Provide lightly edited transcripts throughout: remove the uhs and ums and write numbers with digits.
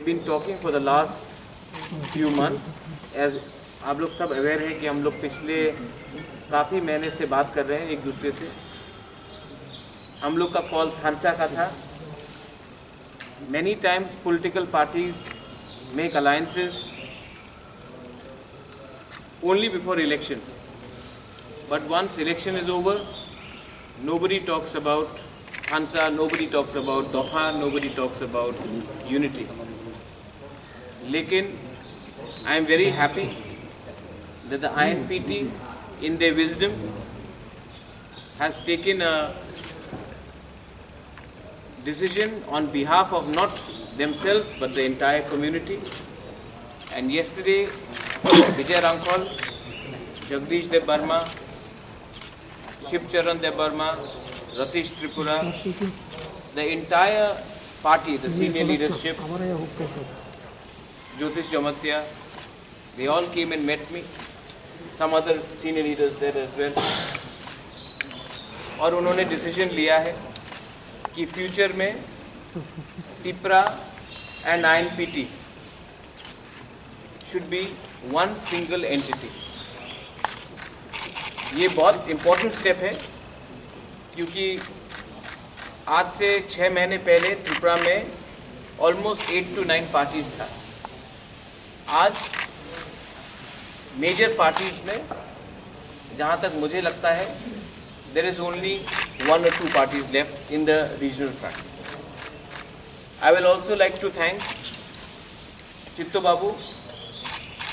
have been talking for the last few months. As आप लोग सब अवेयर हैं कि हम लोग पिछले काफ़ी महीने से बात कर रहे हैं एक दूसरे से. हम लोग का कॉल थानसा का था. Many times political parties make alliances only before election. But once election is over, nobody talks about Khansa, nobody talks about Doha, nobody talks about unity. Lekin I am very happy that the INPT in their wisdom has taken a decision on behalf of not themselves but the entire community. And yesterday Vijay Rankol, Jagdish Debarma, Shivcharan Debarma, Ratish Tripura, the entire party, the senior leadership, Jyotish Jamatia, they all came and met me. Some other senior leaders there as well. और उन्होंने decision लिया है कि future में Tipra and INPT should be one single entity. ये बहुत important step है क्योंकि आज से 6 महीने पहले त्रिपुरा में ऑलमोस्ट 8 to 9 पार्टीज था. आज मेजर पार्टीज में जहाँ तक मुझे लगता है there is only 1 or 2 parties left in the regional front. I will also like to thank चित्तो बाबू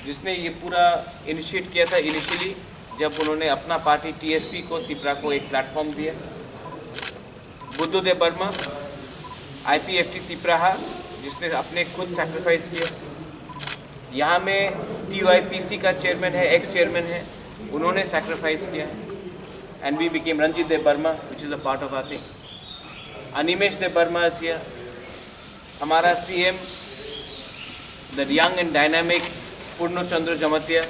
जिसने ये पूरा इनिशिएट किया था इनिशियली जब उन्होंने अपना पार्टी TSP को त्रिपुरा को एक प्लेटफॉर्म दिया. बुद्धू देव वर्मा IPFT त्रिपुरा जिसने अपने खुद सैक्रिफाइस किया. यहाँ में TYPC का चेयरमैन है, एक्स चेयरमैन है, उन्होंने सैक्रिफाइस किया. And we became Ranjit Dev Burma, which is a part of our thing. Animesh Dev Burma is here. हमारा CM, the young and dynamic Purno Chandra Jamatia.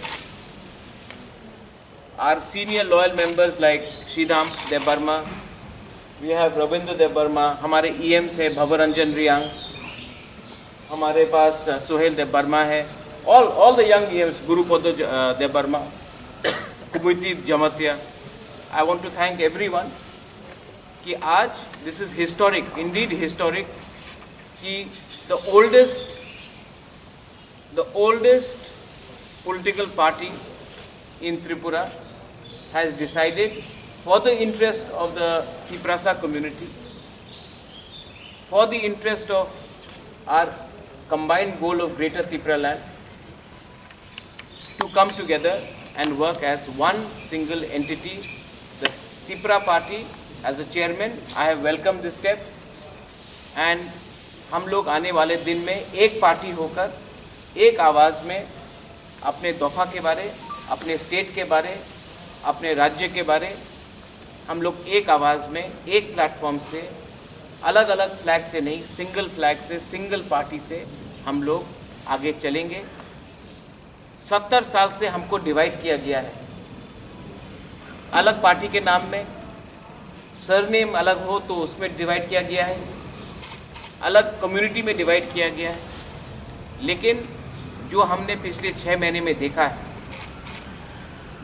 Our senior loyal members like Shridham Dev Burma. We have Rabindra Dev Burma. हमारे EMs है Bhavaranjan Riyang. हमारे पास Sohail Dev Burma है. All the young EMs, Guru Podo Dev Burma, Kubuiti Jamatia. I want to thank everyone कि आज this is historic, indeed historic कि the oldest political party in Tripura has decided for the interest of the Tiprasa community, for the interest of our combined goal of Greater Tripura land, to come together and work as one single entity. The Tripura party, as a chairman, I have welcomed this step, and हम लोग आने वाले दिन में एक party होकर एक आवाज़ में अपने दोफा के बारे, अपने स्टेट के बारे, अपने राज्य के बारे हम लोग एक आवाज़ में एक प्लेटफॉर्म से अलग अलग फ्लैग से नहीं, सिंगल फ्लैग से, सिंगल पार्टी से हम लोग आगे चलेंगे. 70 साल से हमको डिवाइड किया गया है अलग पार्टी के नाम में. सरनेम अलग हो तो उसमें डिवाइड किया गया है, अलग कम्युनिटी में डिवाइड किया गया है. लेकिन जो हमने पिछले 6 महीने में देखा है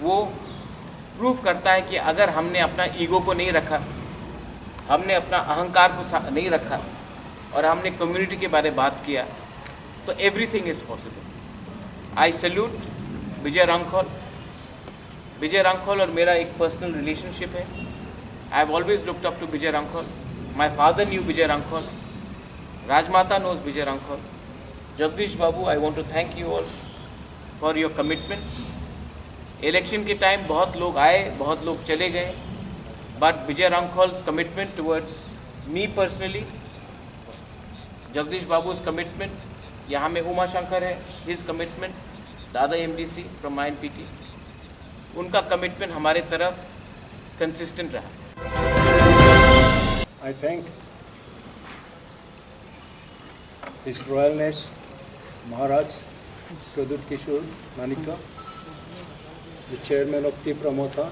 वो प्रूफ करता है कि अगर हमने अपना ईगो को नहीं रखा, हमने अपना अहंकार को नहीं रखा और हमने कम्युनिटी के बारे में बात किया तो everything is possible. I salute Vijay Rankhol. Vijay Rankhol और मेरा एक पर्सनल रिलेशनशिप है. I have always looked up to Vijay Rankhol. My father knew Vijay Rankhol. Rajmata knows Vijay Rankhol. Jagdish Babu, I want to thank you all for your commitment. Election के टाइम बहुत लोग आए, बहुत लोग चले गए, but Vijay Rankhol's commitment towards me personally, Jagdish Babu's commitment, यहाँ में उमा शंकर है, हिज कमिटमेंट, दादा MDC फ्रॉम INPT, उनका कमिटमेंट हमारे तरफ कंसिस्टेंट रहा. I thank His Royalness Maharaj Pradut Kishore Manika, the Chairman of Tripura Motha,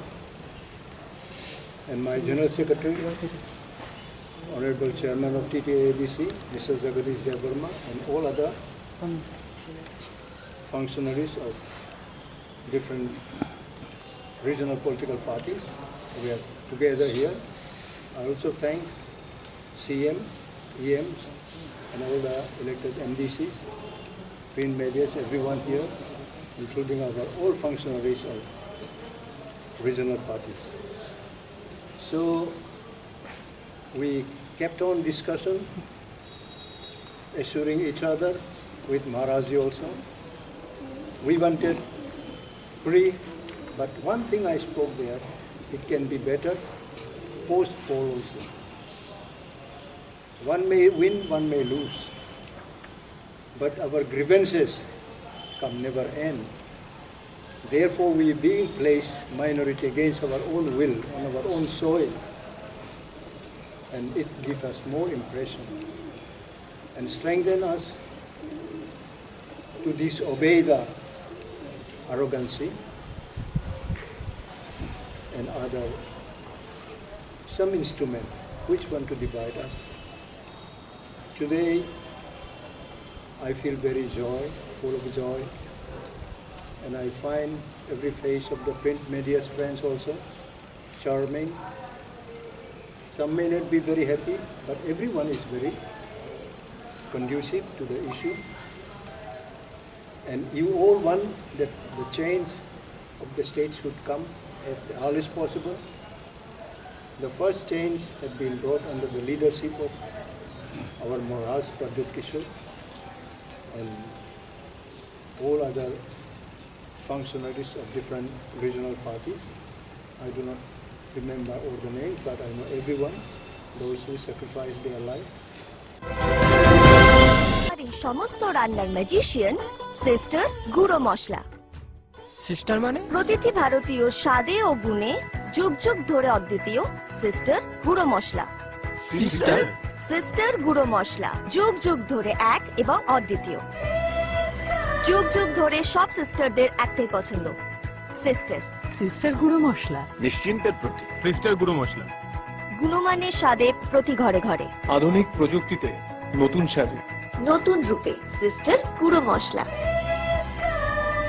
and my General Secretary, Honorable Chairman of TTABC, Mr. Jagadish Dev Burma, and all other functionaries of different regional political parties. We are together here. I also thank CM, EMs, and all the elected MDCs, print medias, everyone here, including all functionaries of regional parties. So we kept on discussion, assuring each other with Maharaji also. We wanted free, but one thing I spoke there, it can be better post-poll also. One may win, one may lose, but our grievances can never end. Therefore, we being placed minority against our own will, on our own soil, and it gives us more impression and strengthen us to disobey the arrogancy and other some instrument which want to divide us. Today, I feel very full of joy, and I find every face of the print media's friends also charming. Some may not be very happy, but everyone is very conducive to the issue. And you all want that the change of the state should come as early as possible. The first change had been brought under the leadership of our Maharaj Pradyut Kishore and all other functionaries of different regional parties. I do not remember all the names, but I know everyone, those who sacrificed their life. সমস্ত রান্নার magician sister গুঁড়ো মশলা। Sister মানে প্রতিটি ভারতীয় স্বাদে ও গুণে যুগ যুগ ধরে অদ্বিতীয় সিস্টার গুঁড়ো মশলা। সিস্টার সিস্টার গুঁড়ো মশলা যুগ যুগ ধরে এক এবং অদ্বিতীয়। যুগ যুগ ধরে সব সিস্টারদের একটাই পছন্দ, সিস্টার। সিস্টার গুঁড়ো মশলা নিশ্চিন্তের প্রতীক। সিস্টার গুঁড়ো মশলা গুণমানের স্বাদে প্রতি ঘরে ঘরে, আধুনিক প্রযুক্তিতে নতুন সাজে, নতুন রূপে সিস্টার গুঁড়ো মশলা।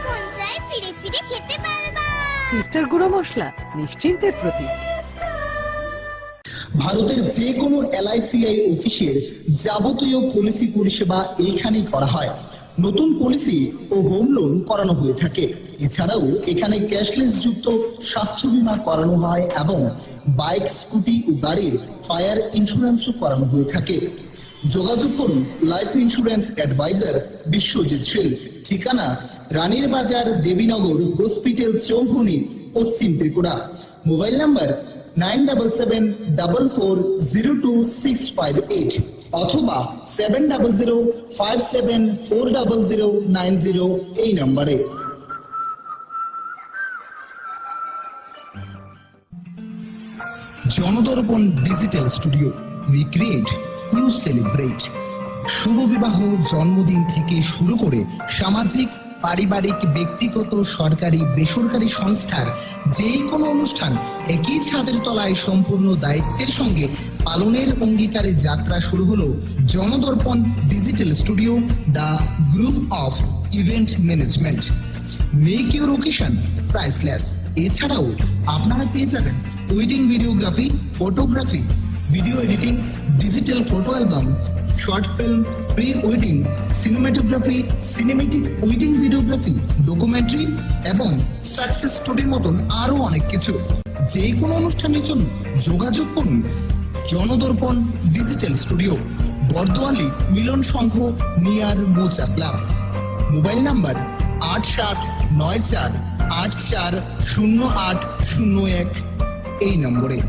কোনটায় ফিরে ফিরে খেতে পারবা। সিস্টার গুঁড়ো মশলা নিশ্চিন্তের প্রতীক। ভারতের যে কোনো LICI অফিসের যাবতীয় পলিসি পরিষেবা এইখানেই করা হয়। নতুন পলিসি ও হোম লোন করানো হয়ে থাকে। এছাড়াও এখানে ক্যাশলেস যুক্ত স্বাস্থ্য বীমা করানো হয় এবং বাইক, স্কুটি ও গাড়ির ফায়ার ইন্স্যুরেন্সও করানো হয়ে থাকে। যোগাযোগ করুন লাইফ ইন্স্যুরেন্স অ্যাডভাইজার বিশ্বজিৎ শীল। ঠিকানা রানীর বাজার, দেবীনগর হসপিটাল চৌমুহনী, পশ্চিম ত্রিপুরা। মোবাইল নাম্বার 9774402658 অথবা 7005740090 এই নম্বরে। Janadarpan digital studio, we create, you celebrate. শুভ বিবাহ, জন্মদিন থেকে শুরু করে সামাজিক, পারিবারিক, ব্যক্তিগত, সরকারি, বেসরকারি সংস্থার যে কোনো অনুষ্ঠান একই ছাদের তলায় সম্পূর্ণ দায়িত্বের সঙ্গে পালনের অঙ্গীকারে যাত্রা শুরু হলো Janadarpan digital studio, the group of event management. Make your occasion priceless. এছাড়াও আপনারা পেয়ে যাবেন wedding videography, photography, video editing, digital photo album, short film, pre wedding, cinematography, cinematic wedding videography, documentary এবং সাকসেস স্টোরির মতন আরো অনেক কিছু। যে কোনো অনুষ্ঠানের জন্য যোগাযোগ করুন জনদর্পণ ডিজিটাল স্টুডিও, বর্দোয়ালি মিলন সংঘ, নিয়ার মোচা ক্লাব। মোবাইল নাম্বার 8794840801 এই নম্বরে।